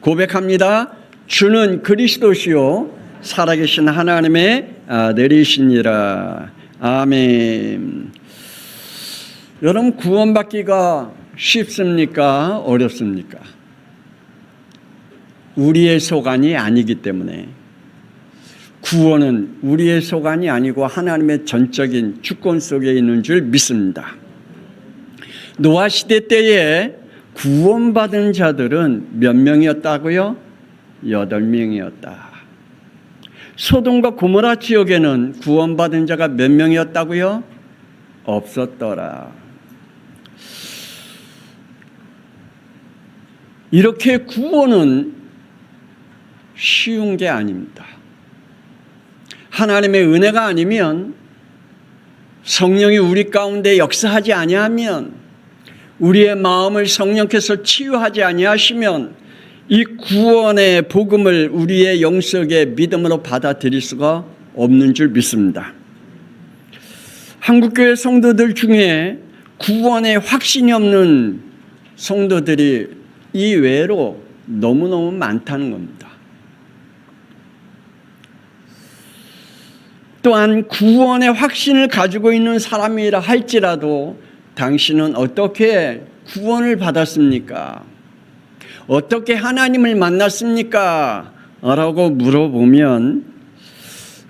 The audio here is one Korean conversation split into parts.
고백합니다. 주는 그리스도시요 살아계신 하나님의 아들이시니라. 아멘. 여러분, 구원받기가 쉽습니까? 어렵습니까? 우리의 소관이 아니기 때문에, 구원은 우리의 소관이 아니고 하나님의 전적인 주권 속에 있는 줄 믿습니다. 노아 시대 때에 구원받은 자들은 몇 명이었다고요? 8명이었다. 소돔과 고모라 지역에는 구원받은 자가 몇 명이었다고요? 없었더라. 이렇게 구원은 쉬운 게 아닙니다. 하나님의 은혜가 아니면, 성령이 우리 가운데 역사하지 아니하면, 우리의 마음을 성령께서 치유하지 아니하시면 이 구원의 복음을 우리의 영속의 믿음으로 받아들일 수가 없는 줄 믿습니다. 한국교회 성도들 중에 구원에 확신이 없는 성도들이 이외로 너무너무 많다는 겁니다. 또한 구원의 확신을 가지고 있는 사람이라 할지라도 당신은 어떻게 구원을 받았습니까? 어떻게 하나님을 만났습니까? 라고 물어보면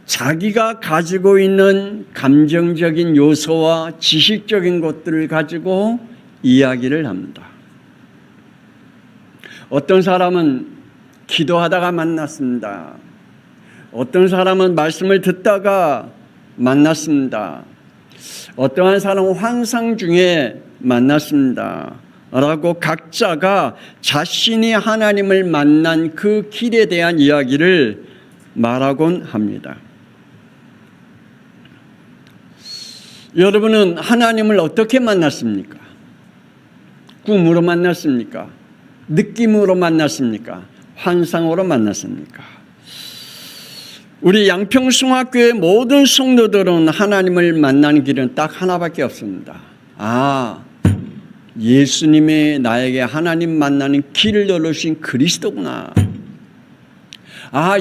자기가 가지고 있는 감정적인 요소와 지식적인 것들을 가지고 이야기를 합니다. 어떤 사람은 기도하다가 만났습니다. 어떤 사람은 말씀을 듣다가 만났습니다. 어떠한 사람은 환상 중에 만났습니다. 라고 각자가 자신이 하나님을 만난 그 길에 대한 이야기를 말하곤 합니다. 여러분은 하나님을 어떻게 만났습니까? 꿈으로 만났습니까? 느낌으로 만났습니까? 환상으로 만났습니까? 우리 양평숭학교의 모든 성도들은 하나님을 만나는 길은 딱 하나밖에 없습니다. 예수님이 나에게 하나님 만나는 길을 열어주신 그리스도구나.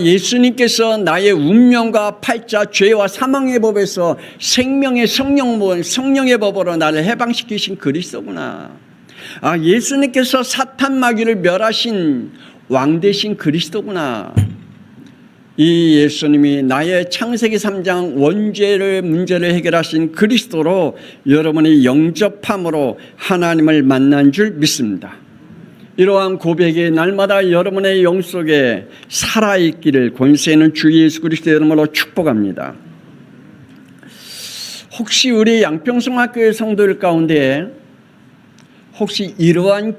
예수님께서 나의 운명과 팔자, 죄와 사망의 법에서 생명의 성령의 법으로 나를 해방시키신 그리스도구나. 예수님께서 사탄 마귀를 멸하신 왕 되신 그리스도구나. 이 예수님이 나의 창세기 3장 원죄의 문제를 해결하신 그리스도로 여러분이 영접함으로 하나님을 만난 줄 믿습니다. 이러한 고백이 날마다 여러분의 영속에 살아있기를 권세 있는 주 예수 그리스도의 이름으로 축복합니다. 혹시 우리 양평숭학교의 성도들 가운데 혹시 이러한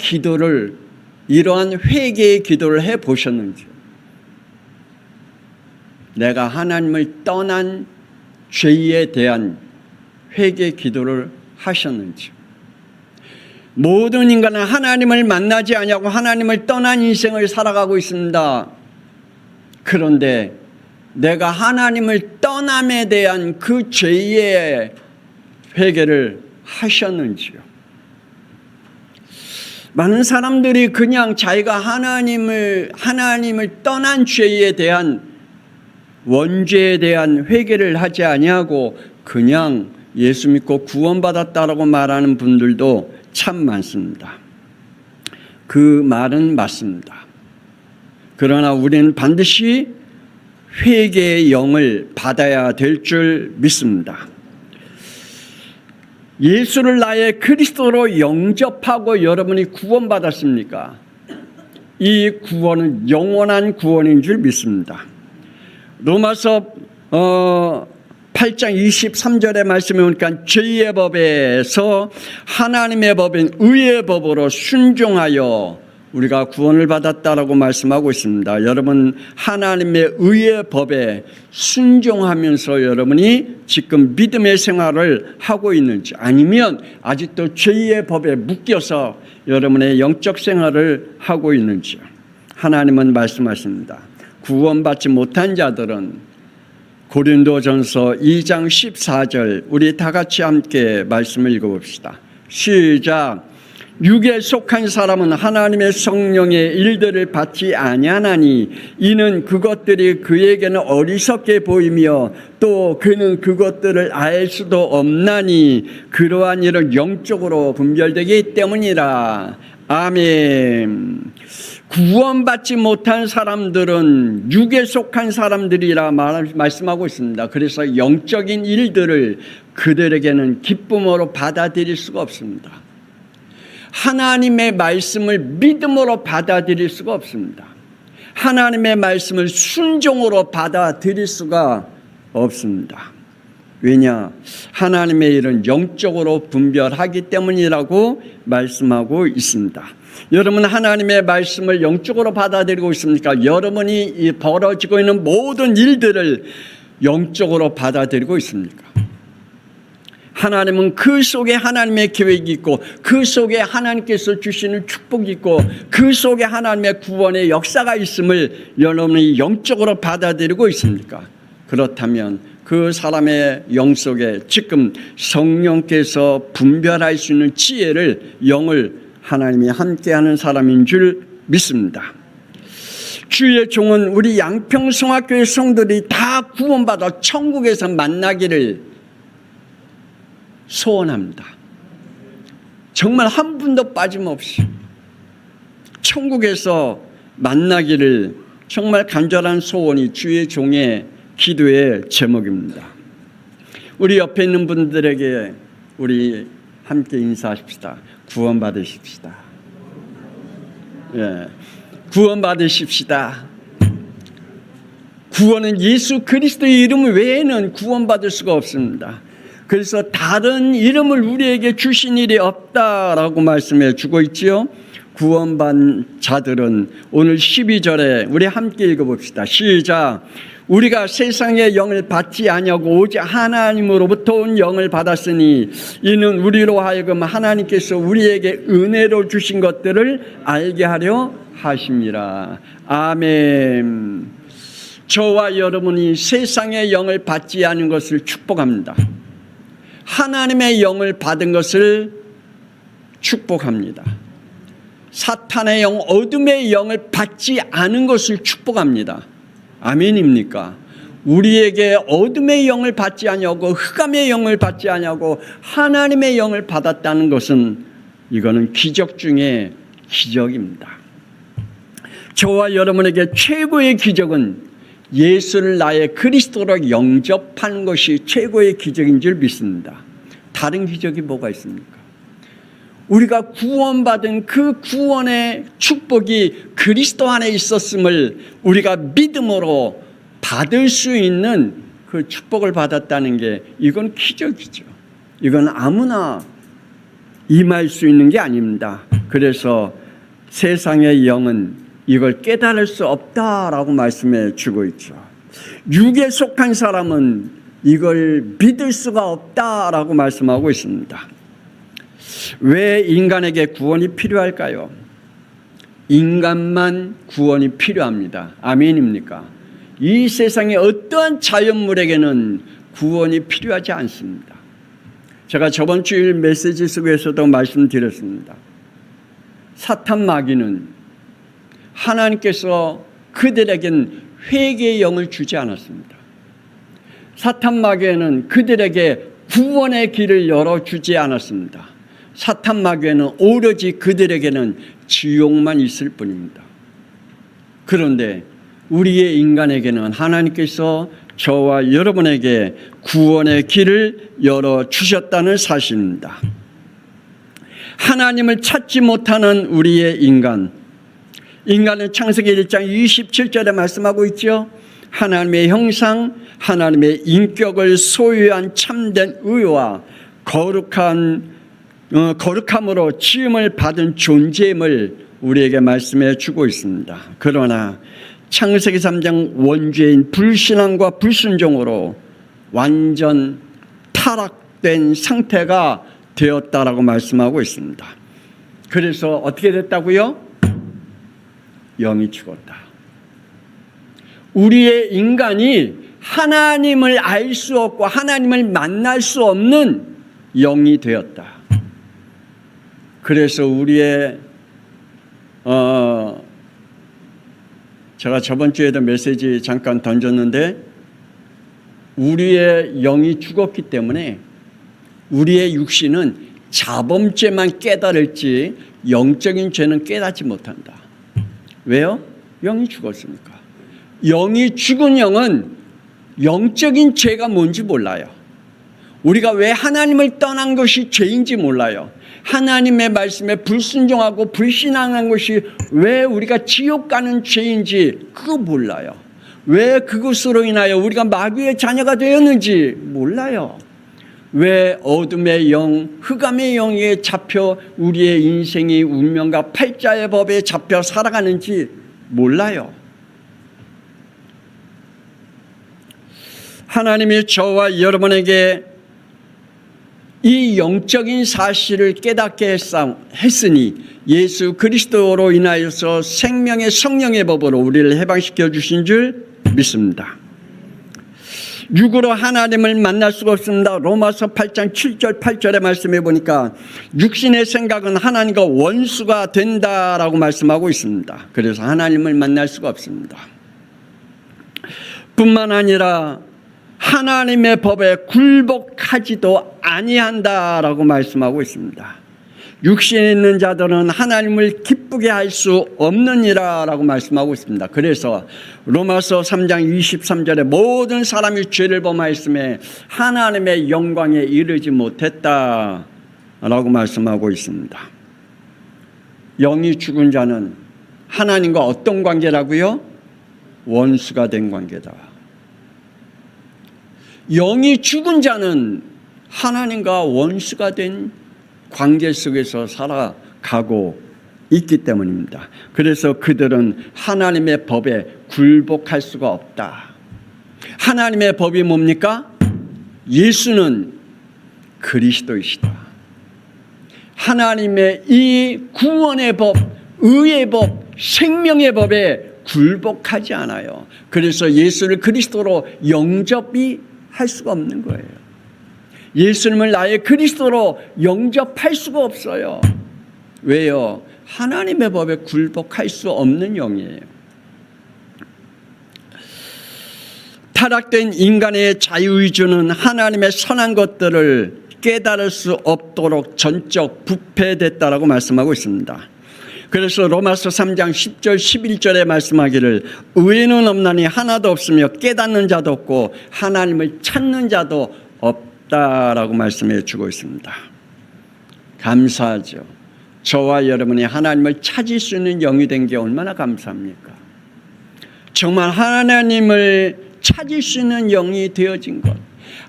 회개의 기도를 해보셨는지, 내가 하나님을 떠난 죄에 대한 회개 기도를 하셨는지. 모든 인간은 하나님을 만나지 아니하고 하나님을 떠난 인생을 살아가고 있습니다. 그런데 내가 하나님을 떠남에 대한 그 죄의 회개를 하셨는지요? 많은 사람들이 그냥 자기가 하나님을 떠난 죄에 대한 원죄에 대한 회개를 하지 아니하고 그냥 예수 믿고 구원받았다라고 말하는 분들도 참 많습니다. 그 말은 맞습니다. 그러나 우리는 반드시 회개의 영을 받아야 될 줄 믿습니다. 예수를 나의 그리스도로 영접하고 여러분이 구원받았습니까? 이 구원은 영원한 구원인 줄 믿습니다. 로마서 8장 23절의 말씀에 보니까 죄의 법에서 하나님의 법인 의의 법으로 순종하여 우리가 구원을 받았다라고 말씀하고 있습니다. 여러분, 하나님의 의의 법에 순종하면서 여러분이 지금 믿음의 생활을 하고 있는지, 아니면 아직도 죄의 법에 묶여서 여러분의 영적 생활을 하고 있는지 하나님은 말씀하십니다. 구원받지 못한 자들은 고린도전서 2장 14절 우리 다 같이 함께 말씀을 읽어봅시다. 시작. 육에 속한 사람은 하나님의 성령의 일들을 받지 아니하나니 이는 그것들이 그에게는 어리석게 보이며 또 그는 그것들을 알 수도 없나니 그러한 일은 영적으로 분별되기 때문이라. 아멘. 구원받지 못한 사람들은 육에 속한 사람들이라 말씀하고 있습니다. 그래서 영적인 일들을 그들에게는 기쁨으로 받아들일 수가 없습니다. 하나님의 말씀을 믿음으로 받아들일 수가 없습니다. 하나님의 말씀을 순종으로 받아들일 수가 없습니다. 왜냐? 하나님의 일은 영적으로 분별하기 때문이라고 말씀하고 있습니다. 여러분 하나님의 말씀을 영적으로 받아들이고 있습니까? 여러분이 벌어지고 있는 모든 일들을 영적으로 받아들이고 있습니까? 하나님은 그 속에 하나님의 계획이 있고 그 속에 하나님께서 주시는 축복이 있고 그 속에 하나님의 구원의 역사가 있음을 여러분이 영적으로 받아들이고 있습니까? 그렇다면 그 사람의 영 속에 지금 성령께서 분별할 수 있는 지혜를 영을 하나님이 함께하는 사람인 줄 믿습니다. 주의 종은 우리 양평성학교의 성도들이 다 구원받아 천국에서 만나기를 소원합니다. 정말 한 분도 빠짐없이 천국에서 만나기를 정말 간절한 소원이 주의 종의 기도의 제목입니다. 우리 옆에 있는 분들에게 우리 함께 인사하십시다. 구원받으십시다. 예, 구원받으십시다. 구원은 예수 그리스도의 이름 외에는 구원받을 수가 없습니다. 그래서 다른 이름을 우리에게 주신 일이 없다라고 말씀해 주고 있지요. 구원받은 자들은 오늘 12절에 우리 함께 읽어봅시다. 시작. 우리가 세상의 영을 받지 아니하고 오직 하나님으로부터 온 영을 받았으니 이는 우리로 하여금 하나님께서 우리에게 은혜로 주신 것들을 알게 하려 하심이라. 아멘. 저와 여러분이 세상의 영을 받지 않은 것을 축복합니다. 하나님의 영을 받은 것을 축복합니다. 사탄의 영, 어둠의 영을 받지 않은 것을 축복합니다. 아멘입니까? 우리에게 어둠의 영을 받지 아니하고 흑암의 영을 받지 아니하고 하나님의 영을 받았다는 것은 이거는 기적 중에 기적입니다. 저와 여러분에게 최고의 기적은 예수를 나의 그리스도로 영접한 것이 최고의 기적인 줄 믿습니다. 다른 기적이 뭐가 있습니까? 우리가 구원받은 그 구원의 축복이 그리스도 안에 있었음을 우리가 믿음으로 받을 수 있는 그 축복을 받았다는 게 이건 기적이죠. 이건 아무나 임할 수 있는 게 아닙니다. 그래서 세상의 영은 이걸 깨달을 수 없다라고 말씀해 주고 있죠. 육에 속한 사람은 이걸 믿을 수가 없다라고 말씀하고 있습니다. 왜 인간에게 구원이 필요할까요? 인간만 구원이 필요합니다. 아멘입니까? 이 세상의 어떠한 자연물에게는 구원이 필요하지 않습니다. 제가 저번 주일 메시지 속에서도 말씀드렸습니다. 사탄 마귀는 하나님께서 그들에겐 회개의 영을 주지 않았습니다. 사탄 마귀에는 그들에게 구원의 길을 열어주지 않았습니다. 사탄 마귀에는 오로지 그들에게는 지옥만 있을 뿐입니다. 그런데 우리의 인간에게는 하나님께서 저와 여러분에게 구원의 길을 열어주셨다는 사실입니다. 하나님을 찾지 못하는 우리의 인간은 창세기 1장 27절에 말씀하고 있죠. 하나님의 형상, 하나님의 인격을 소유한 참된 의와 거룩함으로 지음을 받은 존재임을 우리에게 말씀해 주고 있습니다. 그러나 창세기 3장 원죄인 불신앙과 불순종으로 완전 타락된 상태가 되었다라고 말씀하고 있습니다. 그래서 어떻게 됐다고요? 영이 죽었다. 우리의 인간이 하나님을 알 수 없고 하나님을 만날 수 없는 영이 되었다. 그래서 우리의 제가 저번 주에도 메시지 잠깐 던졌는데, 우리의 영이 죽었기 때문에 우리의 육신은 자범죄만 깨달을지 영적인 죄는 깨닫지 못한다. 왜요? 영이 죽었으니까. 영이 죽은 영은 영적인 죄가 뭔지 몰라요. 우리가 왜 하나님을 떠난 것이 죄인지 몰라요. 하나님의 말씀에 불순종하고 불신앙한 것이 왜 우리가 지옥 가는 죄인지 그거 몰라요. 왜 그것으로 인하여 우리가 마귀의 자녀가 되었는지 몰라요. 왜 어둠의 영, 흑암의 영에 잡혀 우리의 인생이 운명과 팔자의 법에 잡혀 살아가는지 몰라요. 하나님이 저와 여러분에게 이 영적인 사실을 깨닫게 했으니 예수 그리스도로 인하여서 생명의 성령의 법으로 우리를 해방시켜 주신 줄 믿습니다. 육으로 하나님을 만날 수가 없습니다. 로마서 8장 7절 8절의 말씀해 보니까 육신의 생각은 하나님과 원수가 된다라고 말씀하고 있습니다. 그래서 하나님을 만날 수가 없습니다. 뿐만 아니라 하나님의 법에 굴복하지도 아니한다라고 말씀하고 있습니다. 육신에 있는 자들은 하나님을 기쁘게 할 수 없느니라라고 말씀하고 있습니다. 그래서 로마서 3장 23절에 모든 사람이 죄를 범하였음에 하나님의 영광에 이르지 못했다라고 말씀하고 있습니다. 영이 죽은 자는 하나님과 어떤 관계라고요? 원수가 된 관계다. 영이 죽은 자는 하나님과 원수가 된 관계 속에서 살아가고 있기 때문입니다. 그래서 그들은 하나님의 법에 굴복할 수가 없다. 하나님의 법이 뭡니까? 예수는 그리스도이시다. 하나님의 이 구원의 법, 의의 법, 생명의 법에 굴복하지 않아요. 그래서 예수를 그리스도로 영접이 할 수가 없는 거예요. 예수님을 나의 그리스도로 영접할 수가 없어요. 왜요? 하나님의 법에 굴복할 수 없는 영이에요. 타락된 인간의 자유의지는 하나님의 선한 것들을 깨달을 수 없도록 전적 부패됐다라고 말씀하고 있습니다. 그래서 로마서 3장 10절 11절에 말씀하기를 의인은 없나니 하나도 없으며 깨닫는 자도 없고 하나님을 찾는 자도 없다라고 말씀해 주고 있습니다. 감사하죠. 저와 여러분이 하나님을 찾을 수 있는 영이 된 게 얼마나 감사합니까? 정말 하나님을 찾을 수 있는 영이 되어진 것,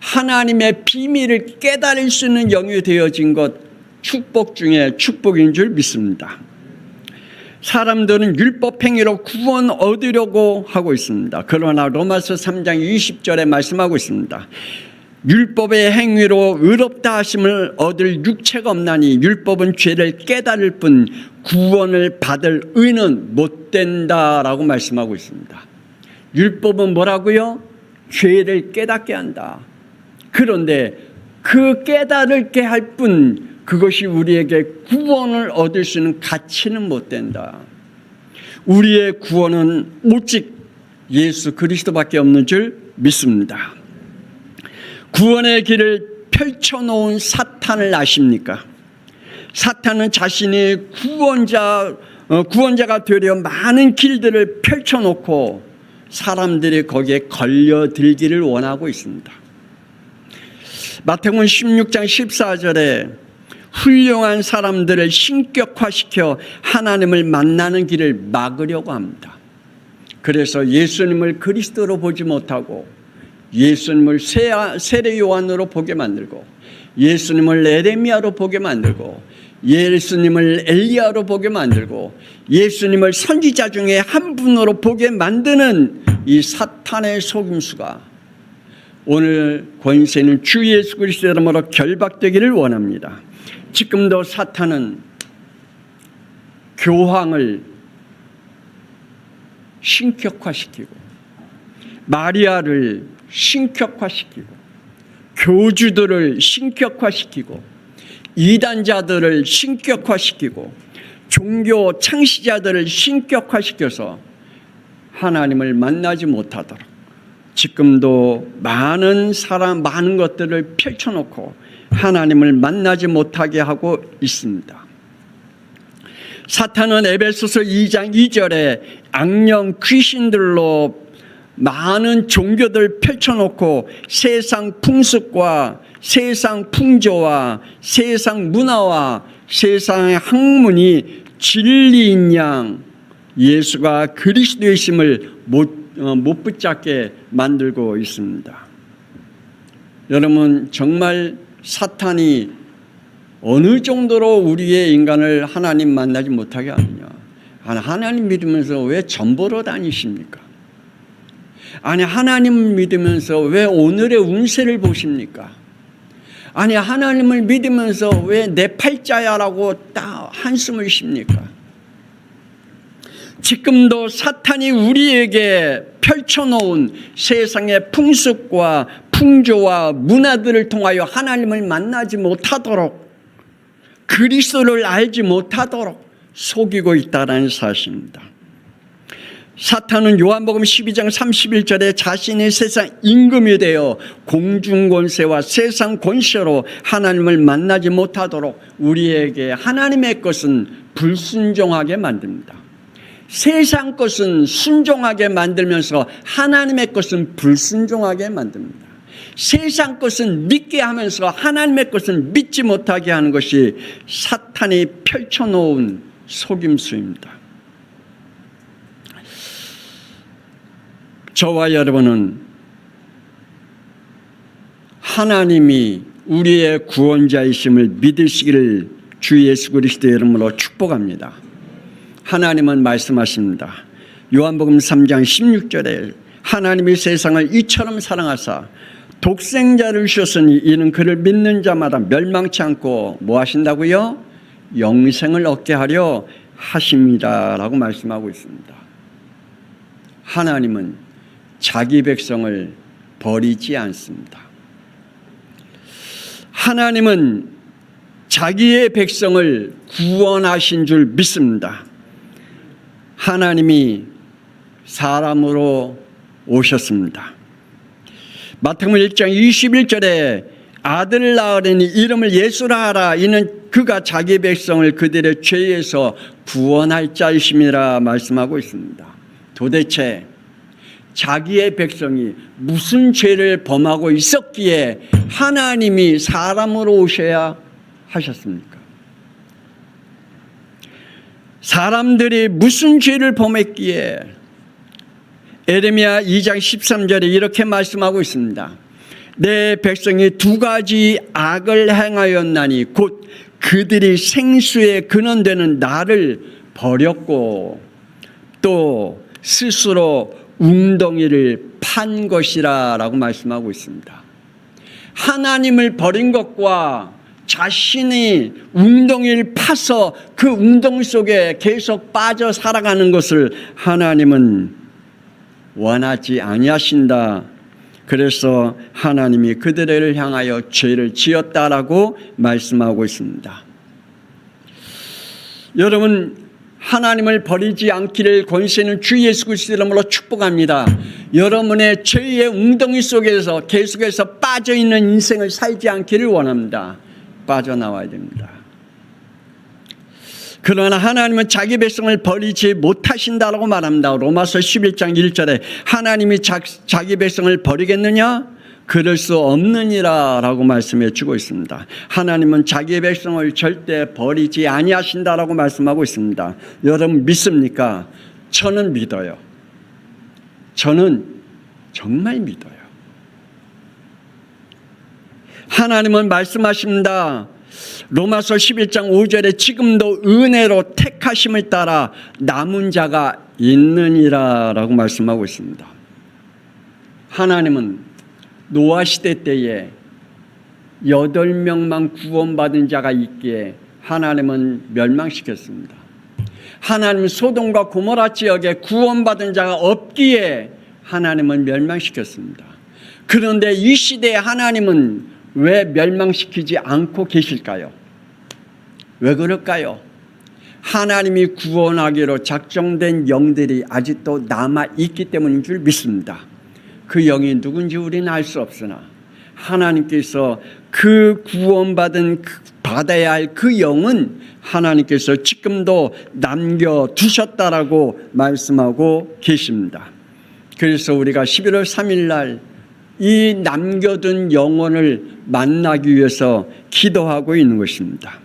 하나님의 비밀을 깨달을 수 있는 영이 되어진 것, 축복 중에 축복인 줄 믿습니다. 사람들은 율법 행위로 구원 얻으려고 하고 있습니다. 그러나 로마서 3장 20절에 말씀하고 있습니다. 율법의 행위로 의롭다 하심을 얻을 육체가 없나니 율법은 죄를 깨달을 뿐 구원을 받을 의는 못 된다라고 말씀하고 있습니다. 율법은 뭐라고요? 죄를 깨닫게 한다. 그런데 그 깨달을게 할 뿐 그것이 우리에게 구원을 얻을 수 있는 가치는 못 된다. 우리의 구원은 오직 예수 그리스도밖에 없는 줄 믿습니다. 구원의 길을 펼쳐놓은 사탄을 아십니까? 사탄은 자신이 구원자가 되려 많은 길들을 펼쳐놓고 사람들이 거기에 걸려들기를 원하고 있습니다. 마태복음 16장 14절에 훌륭한 사람들을 신격화시켜 하나님을 만나는 길을 막으려고 합니다. 그래서 예수님을 그리스도로 보지 못하고 예수님을 세례 요한으로 보게 만들고 예수님을 에레미야로 보게 만들고 예수님을 엘리야로 보게 만들고 예수님을 선지자 중에 한 분으로 보게 만드는 이 사탄의 속임수가 오늘 권세 있는 주 예수 그리스도의 이름으로 결박되기를 원합니다. 지금도 사탄은 교황을 신격화시키고 마리아를 신격화시키고 교주들을 신격화시키고 이단자들을 신격화시키고 종교 창시자들을 신격화시켜서 하나님을 만나지 못하도록 지금도 많은 것들을 펼쳐놓고 하나님을 만나지 못하게 하고 있습니다. 사탄은 에베소서 2장 2절에 악령 귀신들로 많은 종교들 펼쳐놓고 세상 풍습과 세상 풍조와 세상 문화와 세상의 학문이 진리인 양 예수가 그리스도이심을 못 붙잡게 만들고 있습니다. 여러분, 정말 사탄이 어느 정도로 우리의 인간을 하나님 만나지 못하게 하느냐. 하나님 믿으면서 왜 전보러 다니십니까? 아니, 하나님 믿으면서 왜 오늘의 운세를 보십니까? 아니, 하나님을 믿으면서 왜 내 팔자야라고 딱 한숨을 쉽니까? 지금도 사탄이 우리에게 펼쳐놓은 세상의 풍습과 풍조와 문화들을 통하여 하나님을 만나지 못하도록, 그리스도를 알지 못하도록 속이고 있다는 사실입니다. 사탄은 요한복음 12장 31절에 자신의 세상 임금이 되어 공중권세와 세상 권세로 하나님을 만나지 못하도록 우리에게 하나님의 것은 불순종하게 만듭니다. 세상 것은 순종하게 만들면서 하나님의 것은 불순종하게 만듭니다. 세상 것은 믿게 하면서 하나님의 것은 믿지 못하게 하는 것이 사탄이 펼쳐놓은 속임수입니다. 저와 여러분은 하나님이 우리의 구원자이심을 믿으시기를 주 예수 그리스도의 이름으로 축복합니다. 하나님은 말씀하십니다. 요한복음 3장 16절에 하나님이 세상을 이처럼 사랑하사 독생자를 주셨으니 이는 그를 믿는 자마다 멸망치 않고 뭐 하신다고요? 영생을 얻게 하려 하십니다 라고 말씀하고 있습니다. 하나님은 자기 백성을 버리지 않습니다. 하나님은 자기의 백성을 구원하신 줄 믿습니다. 하나님이 사람으로 오셨습니다. 마태복음 1장 21절에 아들을 낳으려니 이름을 예수라 하라. 이는 그가 자기 백성을 그들의 죄에서 구원할 자이심이라 말씀하고 있습니다. 도대체 자기의 백성이 무슨 죄를 범하고 있었기에 하나님이 사람으로 오셔야 하셨습니까? 사람들이 무슨 죄를 범했기에 에레미야 2장 13절에 이렇게 말씀하고 있습니다. 내 백성이 두 가지 악을 행하였나니 곧 그들이 생수의 근원되는 나를 버렸고 또 스스로 웅덩이를 판 것이라 라고 말씀하고 있습니다. 하나님을 버린 것과 자신이 웅덩이를 파서 그 웅덩이 속에 계속 빠져 살아가는 것을 하나님은 원하지 아니하신다. 그래서 하나님이 그들을 향하여 죄를 지었다라고 말씀하고 있습니다. 여러분, 하나님을 버리지 않기를 권세는 주 예수 그리스도의 이름으로 축복합니다. 여러분의 죄의 웅덩이 속에서 계속해서 빠져있는 인생을 살지 않기를 원합니다. 빠져나와야 됩니다. 그러나 하나님은 자기 백성을 버리지 못하신다라고 말합니다. 로마서 11장 1절에 하나님이 자기 백성을 버리겠느냐? 그럴 수 없느니라 라고 말씀해 주고 있습니다. 하나님은 자기 백성을 절대 버리지 아니하신다라고 말씀하고 있습니다. 여러분 믿습니까? 저는 믿어요. 저는 정말 믿어요. 하나님은 말씀하십니다. 로마서 11장 5절에 지금도 은혜로 택하심을 따라 남은 자가 있느니라 라고 말씀하고 있습니다. 하나님은 노아 시대 때에 8명만 구원받은 자가 있기에 하나님은 멸망시켰습니다. 하나님은 소돔과 고모라 지역에 구원받은 자가 없기에 하나님은 멸망시켰습니다. 그런데 이 시대에 하나님은 왜 멸망시키지 않고 계실까요? 왜 그럴까요? 하나님이 구원하기로 작정된 영들이 아직도 남아있기 때문인 줄 믿습니다. 그 영이 누군지 우리는 알 수 없으나 하나님께서 그 구원받은 받아야 할 그 영은 하나님께서 지금도 남겨두셨다라고 말씀하고 계십니다. 그래서 우리가 11월 3일 날 이 남겨둔 영혼을 만나기 위해서 기도하고 있는 것입니다.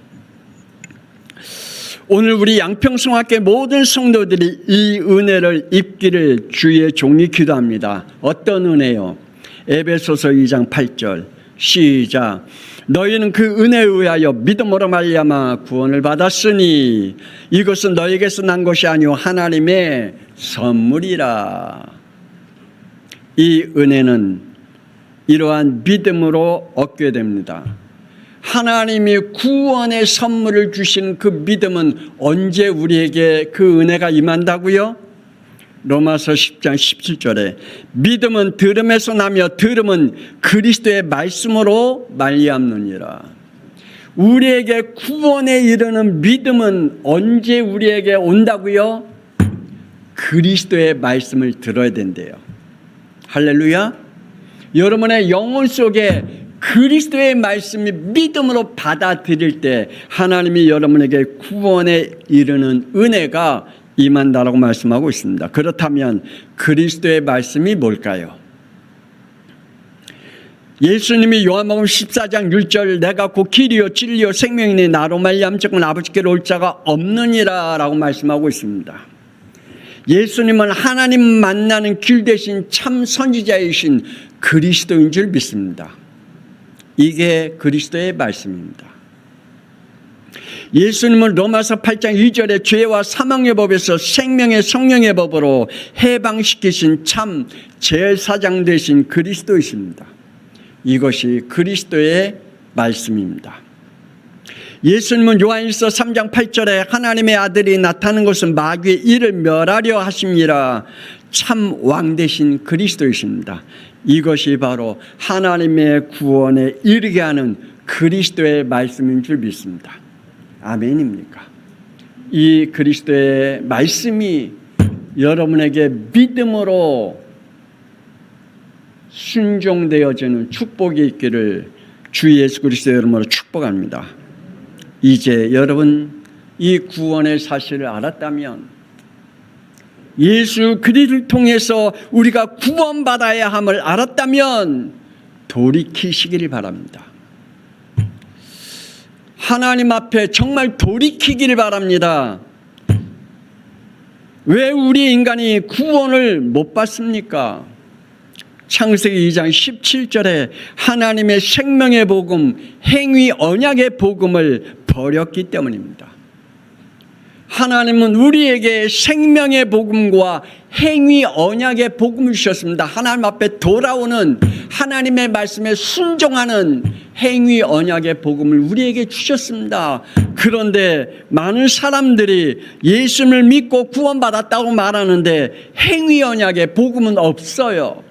오늘 우리 양평성학교 모든 성도들이 이 은혜를 입기를 주의 종이 기도합니다. 어떤 은혜요? 에베소서 2장 8절 시작. 너희는 그 은혜에 의하여 믿음으로 말미암아 구원을 받았으니 이것은 너희에게서 난 것이 아니오 하나님의 선물이라. 이 은혜는 이러한 믿음으로 얻게 됩니다. 하나님이 구원의 선물을 주신 그 믿음은 언제 우리에게 그 은혜가 임한다고요? 로마서 10장 17절에 믿음은 들음에서 나며 들음은 그리스도의 말씀으로 말미암느니라. 우리에게 구원에 이르는 믿음은 언제 우리에게 온다고요? 그리스도의 말씀을 들어야 된대요. 할렐루야. 여러분의 영혼 속에 그리스도의 말씀이 믿음으로 받아들일 때 하나님이 여러분에게 구원에 이르는 은혜가 임한다라고 말씀하고 있습니다. 그렇다면 그리스도의 말씀이 뭘까요? 예수님이 요한복음 14장 6절 내가 곧 길이요 진리요 생명이니 나로 말미암지는 아버지께로 올 자가 없느니라 라고 말씀하고 있습니다. 예수님은 하나님 만나는 길 대신 참 선지자이신 그리스도인 줄 믿습니다. 이게 그리스도의 말씀입니다. 예수님은 로마서 8장 2절에 죄와 사망의 법에서 생명의 성령의 법으로 해방시키신 참 제사장 되신 그리스도이십니다. 이것이 그리스도의 말씀입니다. 예수님은 요한일서 3장 8절에 하나님의 아들이 나타나는 것은 마귀의 일을 멸하려 하심이라 참 왕 되신 그리스도이십니다. 이것이 바로 하나님의 구원에 이르게 하는 그리스도의 말씀인 줄 믿습니다. 아멘입니까? 이 그리스도의 말씀이 여러분에게 믿음으로 순종되어지는 축복이 있기를 주 예수 그리스도 이름으로 축복합니다. 이제 여러분 이 구원의 사실을 알았다면 예수 그리스도를 통해서 우리가 구원받아야 함을 알았다면 돌이키시기를 바랍니다. 하나님 앞에 정말 돌이키기를 바랍니다. 왜 우리 인간이 구원을 못 받습니까? 창세기 2장 17절에 하나님의 생명의 복음, 행위 언약의 복음을 버렸기 때문입니다. 하나님은 우리에게 생명의 복음과 행위 언약의 복음을 주셨습니다. 하나님 앞에 돌아오는 하나님의 말씀에 순종하는 행위 언약의 복음을 우리에게 주셨습니다. 그런데 많은 사람들이 예수를 믿고 구원받았다고 말하는데 행위 언약의 복음은 없어요.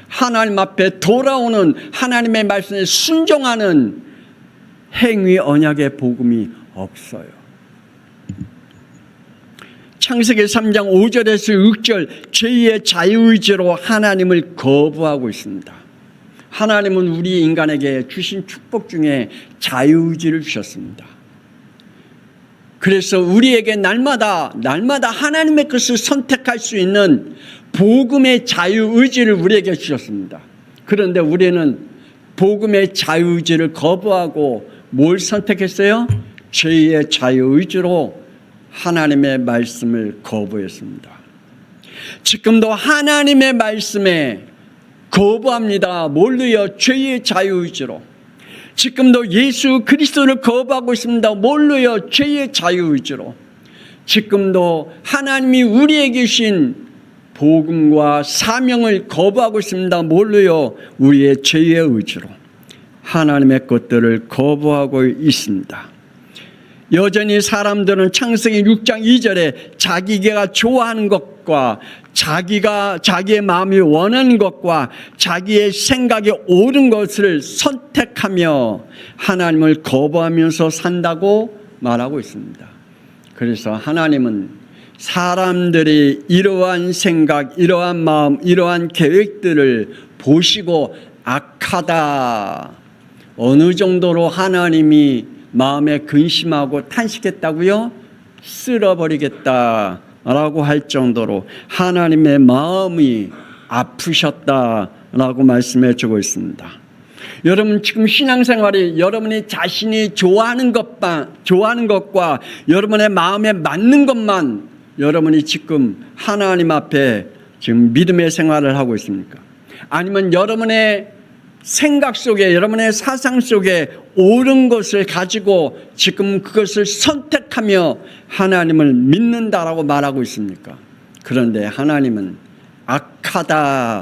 하나님 앞에 돌아오는 하나님의 말씀에 순종하는 행위 언약의 복음이 없어요. 창세기 3장 5절에서 6절 죄의 자유의지로 하나님을 거부하고 있습니다. 하나님은 우리 인간에게 주신 축복 중에 자유의지를 주셨습니다. 그래서 우리에게 날마다 하나님의 것을 선택할 수 있는 복음의 자유의지를 우리에게 주셨습니다. 그런데 우리는 복음의 자유의지를 거부하고 뭘 선택했어요? 죄의 자유의지로 하나님의 말씀을 거부했습니다. 지금도 하나님의 말씀에 거부합니다. 뭘로요? 죄의 자유의지로. 지금도 예수 그리스도를 거부하고 있습니다. 뭘로요? 죄의 자유의지로. 지금도 하나님이 우리에게 주신 복음과 사명을 거부하고 있습니다. 뭘로요? 우리의 죄의 의지로. 하나님의 것들을 거부하고 있습니다. 여전히 사람들은 창세기 6장 2절에 자기가 좋아하는 것과 자기의 마음이 원하는 것과 자기의 생각이 옳은 것을 선택하며 하나님을 거부하면서 산다고 말하고 있습니다. 그래서 하나님은 사람들이 이러한 생각, 이러한 마음, 이러한 계획들을 보시고 악하다. 어느 정도로 하나님이 마음에 근심하고 탄식했다고요? 쓸어버리겠다라고 할 정도로 하나님의 마음이 아프셨다라고 말씀해 주고 있습니다. 여러분 지금 신앙생활이 여러분이 자신이 좋아하는 것과 여러분의 마음에 맞는 것만 여러분이 지금 하나님 앞에 지금 믿음의 생활을 하고 있습니까? 아니면 여러분의 생각 속에 여러분의 사상 속에 옳은 것을 가지고 지금 그것을 선택하며 하나님을 믿는다라고 말하고 있습니까? 그런데 하나님은 악하다라고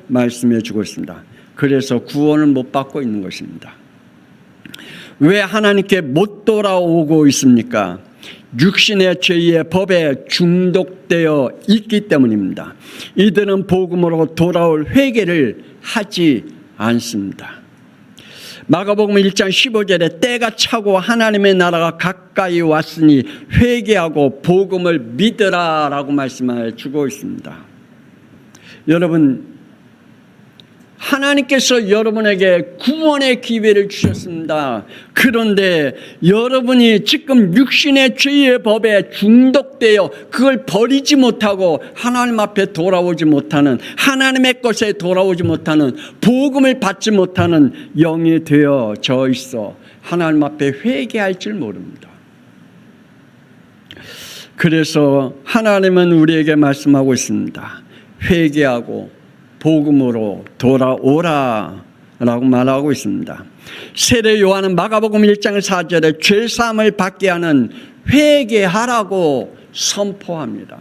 말씀해 주고 있습니다. 그래서 구원을 못 받고 있는 것입니다. 왜 하나님께 못 돌아오고 있습니까? 육신의 죄의 법에 중독되어 있기 때문입니다. 이들은 복음으로 돌아올 회개를 하지 않습니다. 마가복음 1장 15절에 때가 차고 하나님의 나라가 가까이 왔으니 회개하고 복음을 믿으라라고 말씀을 주고 있습니다. 여러분, 하나님께서 여러분에게 구원의 기회를 주셨습니다. 그런데 여러분이 지금 육신의 죄의 법에 중독되어 그걸 버리지 못하고 하나님 앞에 돌아오지 못하는, 하나님의 것에 돌아오지 못하는, 복음을 받지 못하는 영이 되어져 있어 하나님 앞에 회개할 줄 모릅니다. 그래서 하나님은 우리에게 말씀하고 있습니다. 회개하고 복음으로 돌아오라 라고 말하고 있습니다. 세례 요한은 마가복음 1장 4절에 죄사함을 받게 하는 회개하라고 선포합니다.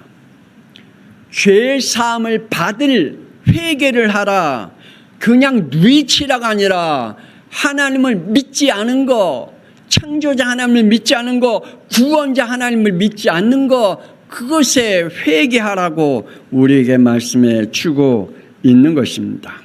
죄사함을 받을 회개를 하라. 그냥 누이치라가 아니라 하나님을 믿지 않은 거, 창조자 하나님을 믿지 않은 거, 구원자 하나님을 믿지 않는 거, 그것에 회개하라고 우리에게 말씀해 주고 있는 것입니다.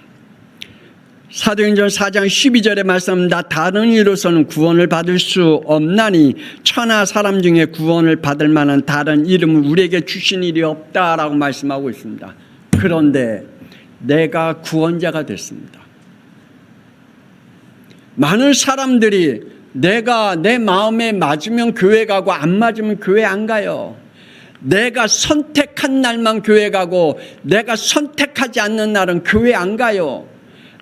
사도행전 4장 12절에 말씀합니다. 다른 이로서는 구원을 받을 수 없나니 천하 사람 중에 구원을 받을 만한 다른 이름을 우리에게 주신 일이 없다라고 말씀하고 있습니다. 그런데 내가 구원자가 됐습니다. 많은 사람들이 내가 내 마음에 맞으면 교회 가고 안 맞으면 교회 안 가요. 내가 선택한 날만 교회 가고 내가 선택하지 않는 날은 교회 안 가요.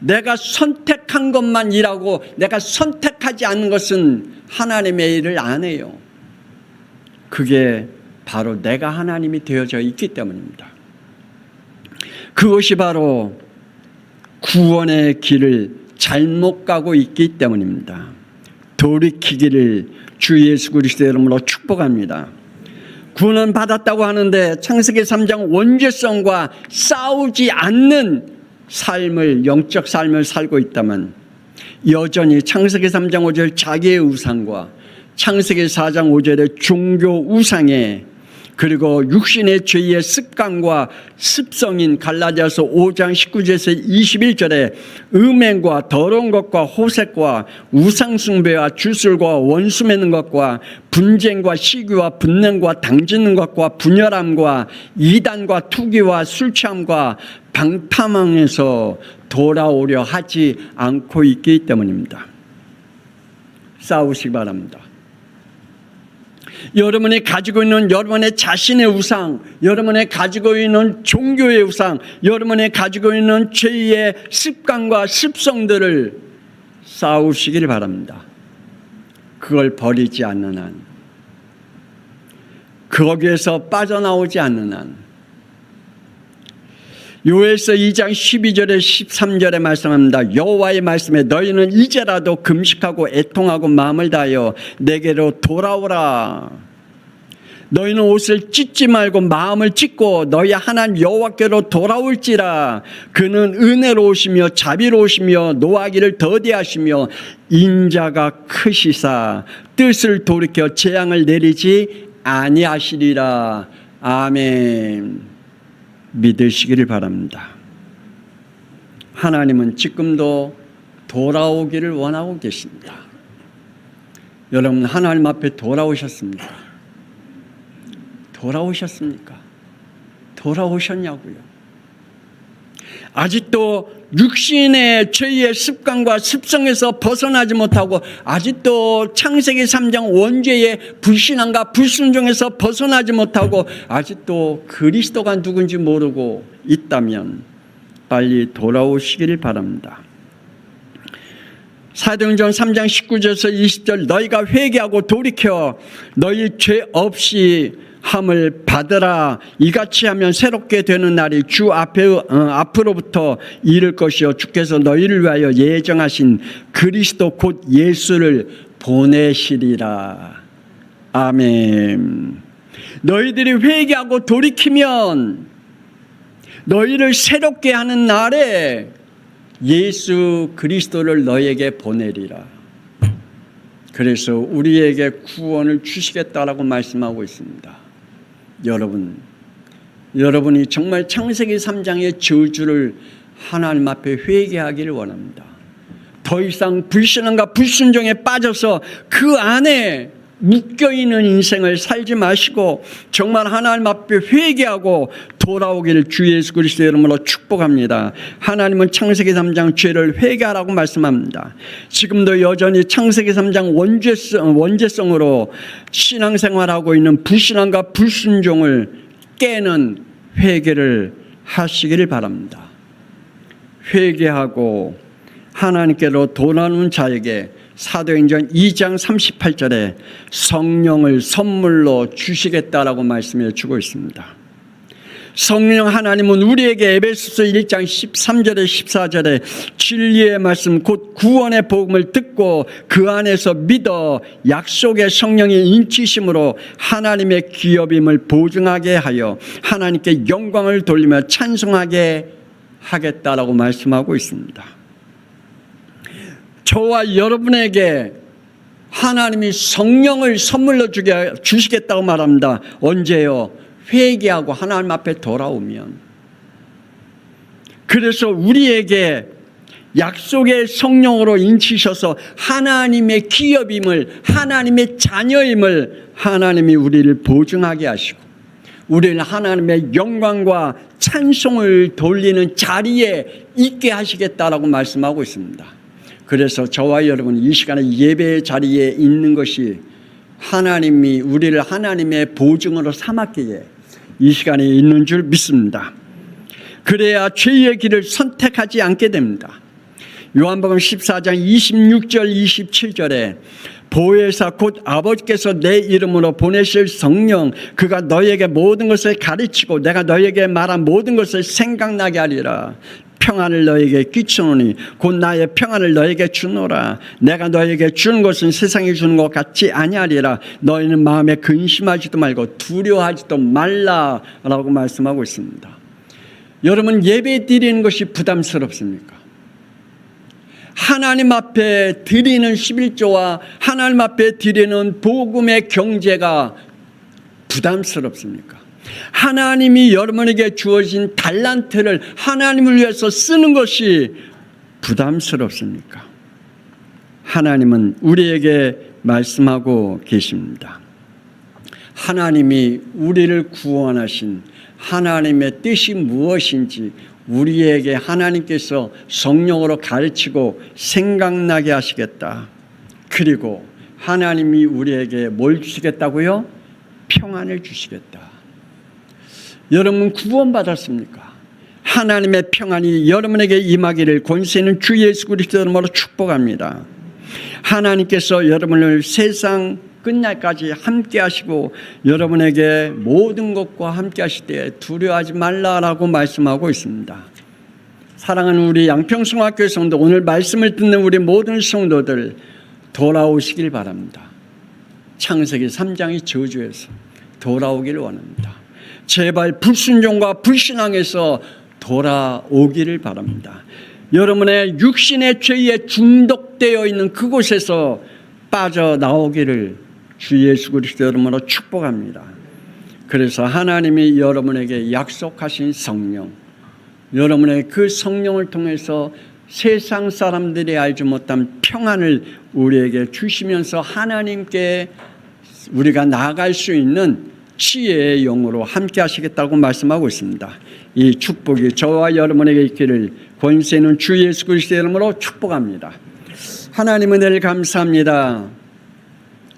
내가 선택한 것만 일하고 내가 선택하지 않는 것은 하나님의 일을 안 해요. 그게 바로 내가 하나님이 되어져 있기 때문입니다. 그것이 바로 구원의 길을 잘못 가고 있기 때문입니다. 돌이키기를 주 예수 그리스도의 이름으로 축복합니다. 구원 받았다고 하는데 창세기 3장 원죄성과 싸우지 않는 삶을, 영적 삶을 살고 있다면 여전히 창세기 3장 5절 자기의 우상과 창세기 4장 5절의 종교 우상에, 그리고 육신의 죄의 습관과 습성인 갈라디아서 5장 19절에서 21절에 음행과 더러운 것과 호색과 우상숭배와 주술과 원수 맺는 것과 분쟁과 시기와 분냄과 당짓는 것과 분열함과 이단과 투기와 술취함과 방탕함에서 돌아오려 하지 않고 있기 때문입니다. 싸우시기 바랍니다. 여러분이 가지고 있는 여러분의 자신의 우상, 여러분이 가지고 있는 종교의 우상, 여러분이 가지고 있는 죄의 습관과 습성들을 싸우시길 바랍니다. 그걸 버리지 않는 한, 거기에서 빠져나오지 않는 한, 요엘서 2장 12절에 13절에 말씀합니다. 여호와의 말씀에 너희는 이제라도 금식하고 애통하고 마음을 다하여 내게로 돌아오라. 너희는 옷을 찢지 말고 마음을 찢고 너희 하나님 여호와께로 돌아올지라. 그는 은혜로우시며 자비로우시며 노하기를 더디하시며 인자가 크시사 뜻을 돌이켜 재앙을 내리지 아니하시리라. 아멘. 믿으시기를 바랍니다. 하나님은 지금도 돌아오기를 원하고 계십니다. 여러분 하나님 앞에 돌아오셨습니까? 돌아오셨습니까? 돌아오셨냐고요? 아직도 육신의 죄의 습관과 습성에서 벗어나지 못하고 아직도 창세기 3장 원죄의 불신앙과 불순종에서 벗어나지 못하고 아직도 그리스도가 누군지 모르고 있다면 빨리 돌아오시길 바랍니다. 사도행전 3장 19절에서 20절 너희가 회개하고 돌이켜 너희 죄 없이 함을 받으라. 이같이 하면 새롭게 되는 날이 주 앞으로부터 이를 것이요 주께서 너희를 위하여 예정하신 그리스도 곧 예수를 보내시리라. 아멘. 너희들이 회개하고 돌이키면 너희를 새롭게 하는 날에 예수 그리스도를 너희에게 보내리라. 그래서 우리에게 구원을 주시겠다라고 말씀하고 있습니다. 여러분이 정말 창세기 3장의 저주를 하나님 앞에 회개하기를 원합니다. 더 이상 불신앙과 불순종에 빠져서 그 안에 묶여있는 인생을 살지 마시고 정말 하나님 앞에 회개하고 돌아오기를 주 예수 그리스도의 이름으로 축복합니다. 하나님은 창세기 3장 죄를 회개하라고 말씀합니다. 지금도 여전히 창세기 3장 원죄성으로 신앙생활하고 있는 불신앙과 불순종을 깨는 회개를 하시기를 바랍니다. 회개하고 하나님께로 돌아오는 자에게 사도행전 2장 38절에 성령을 선물로 주시겠다라고 말씀해 주고 있습니다. 성령 하나님은 우리에게 에베소서 1장 13절에 14절에 진리의 말씀 곧 구원의 복음을 듣고 그 안에서 믿어 약속의 성령의 인치심으로 하나님의 기업임을 보증하게 하여 하나님께 영광을 돌리며 찬송하게 하겠다라고 말씀하고 있습니다. 저와 여러분에게 하나님이 성령을 선물로 주시겠다고 말합니다. 언제요? 회개하고 하나님 앞에 돌아오면. 그래서 우리에게 약속의 성령으로 인치셔서 하나님의 기업임을, 하나님의 자녀임을 하나님이 우리를 보증하게 하시고 우리를 하나님의 영광과 찬송을 돌리는 자리에 있게 하시겠다라고 말씀하고 있습니다. 그래서 저와 여러분 이 시간에 예배의 자리에 있는 것이 하나님이 우리를 하나님의 보증으로 삼았기에 이 시간에 있는 줄 믿습니다. 그래야 죄의 길을 선택하지 않게 됩니다. 요한복음 14장 26절 27절에 보혜사 곧 아버지께서 내 이름으로 보내실 성령 그가 너희에게 모든 것을 가르치고 내가 너희에게 말한 모든 것을 생각나게 하리라. 평안을 너에게 끼치노니 곧 나의 평안을 너에게 주노라. 내가 너에게 주는 것은 세상이 주는 것 같지 아니하리라. 너희는 마음에 근심하지도 말고 두려워하지도 말라라고 말씀하고 있습니다. 여러분 예배 드리는 것이 부담스럽습니까? 하나님 앞에 드리는 11조와 하나님 앞에 드리는 복음의 경제가 부담스럽습니까? 하나님이 여러분에게 주어진 달란트를 하나님을 위해서 쓰는 것이 부담스럽습니까? 하나님은 우리에게 말씀하고 계십니다. 하나님이 우리를 구원하신 하나님의 뜻이 무엇인지 우리에게 하나님께서 성령으로 가르치고 생각나게 하시겠다. 그리고 하나님이 우리에게 뭘 주시겠다고요? 평안을 주시겠다. 여러분 구원받았습니까? 하나님의 평안이 여러분에게 임하기를 권세 있는 주 예수 그리스도 이름으로 축복합니다. 하나님께서 여러분을 세상 끝날까지 함께 하시고 여러분에게 모든 것과 함께 하실 때 두려워하지 말라라고 말씀하고 있습니다. 사랑하는 우리 양평성학교의 성도, 오늘 말씀을 듣는 우리 모든 성도들 돌아오시길 바랍니다. 창세기 3장의 저주에서 돌아오기를 원합니다. 제발 불순종과 불신앙에서 돌아오기를 바랍니다. 여러분의 육신의 죄에 중독되어 있는 그곳에서 빠져나오기를 주 예수 그리스도 이름으로 축복합니다. 그래서 하나님이 여러분에게 약속하신 성령, 여러분의 그 성령을 통해서 세상 사람들이 알지 못한 평안을 우리에게 주시면서 하나님께 우리가 나아갈 수 있는 지혜의 영으로 함께 하시겠다고 말씀하고 있습니다. 이 축복이 저와 여러분에게 있기를 권세 있는 주 예수 그리스도의 이름으로 축복합니다. 하나님 은혜를 감사합니다.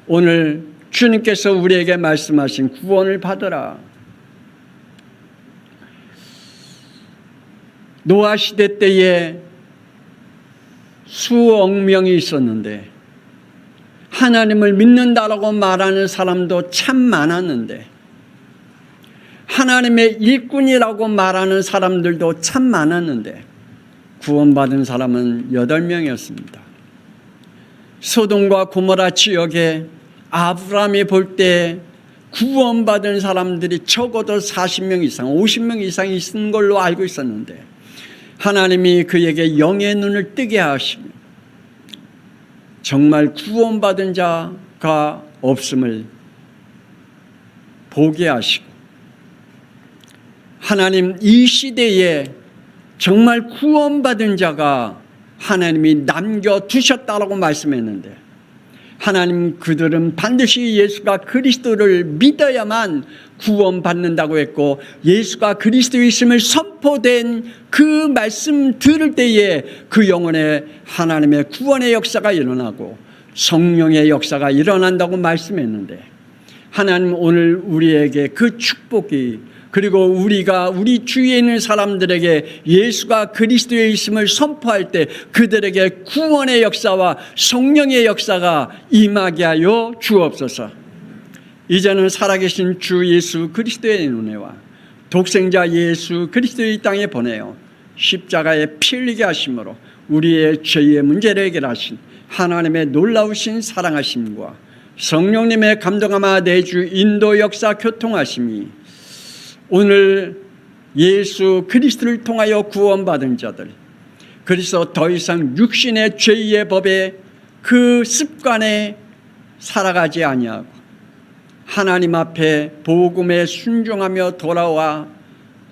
오늘 주님께서 우리에게 말씀하신 구원을 받으라. 노아 시대 때에 수억 명이 있었는데 하나님을 믿는다라고 말하는 사람도 참 많았는데 하나님의 일꾼이라고 말하는 사람들도 참 많았는데 구원받은 사람은 8명이었습니다. 소돔과 고모라 지역에 아브라함이 볼 때 구원받은 사람들이 적어도 40명 이상, 50명 이상 있는 걸로 알고 있었는데 하나님이 그에게 영의 눈을 뜨게 하시며 정말 구원받은 자가 없음을 보게 하시고 하나님 이 시대에 정말 구원받은 자가 하나님이 남겨두셨다라고 말씀했는데 하나님 그들은 반드시 예수가 그리스도를 믿어야만 구원받는다고 했고 예수가 그리스도이심을 선포된 그 말씀 들을 때에 그 영혼에 하나님의 구원의 역사가 일어나고 성령의 역사가 일어난다고 말씀했는데 하나님 오늘 우리에게 그 축복이 그리고 우리가 우리 주위에 있는 사람들에게 예수가 그리스도의 있음을 선포할 때 그들에게 구원의 역사와 성령의 역사가 임하게 하여 주옵소서. 이제는 살아계신 주 예수 그리스도의 은혜와 독생자 예수 그리스도의 이 땅에 보내어 십자가에 피 흘리게 하심으로 우리의 죄의 문제를 해결하신 하나님의 놀라우신 사랑하심과 성령님의 감동하마 내주 인도 역사 교통하심이 오늘 예수 그리스도를 통하여 구원받은 자들 그래서 더 이상 육신의 죄의 법에 그 습관에 살아가지 아니하고 하나님 앞에 복음에 순종하며 돌아와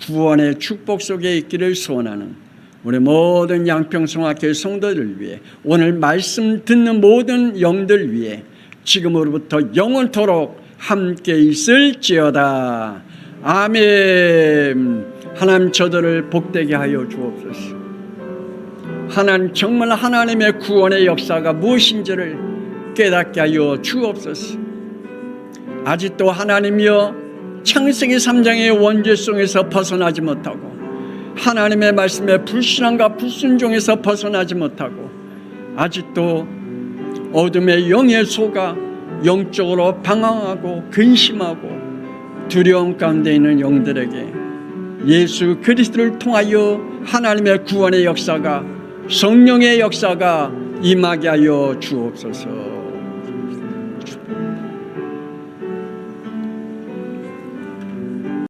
구원의 축복 속에 있기를 소원하는 우리 모든 양평성학교의 성도들 위해 오늘 말씀 듣는 모든 영들 위해 지금으로부터 영원토록 함께 있을지어다. 아멘. 하나님 저들을 복되게 하여 주옵소서. 하나님 정말 하나님의 구원의 역사가 무엇인지를 깨닫게 하여 주옵소서. 아직도 하나님이여 창세기 3장의 원죄성에서 벗어나지 못하고 하나님의 말씀에 불신앙과 불순종에서 벗어나지 못하고 아직도 어둠의 영에 속아 영적으로 방황하고 근심하고 두려움 가운데 있는 영들에게 예수 그리스도를 통하여 하나님의 구원의 역사가 성령의 역사가 임하게 하여 주옵소서.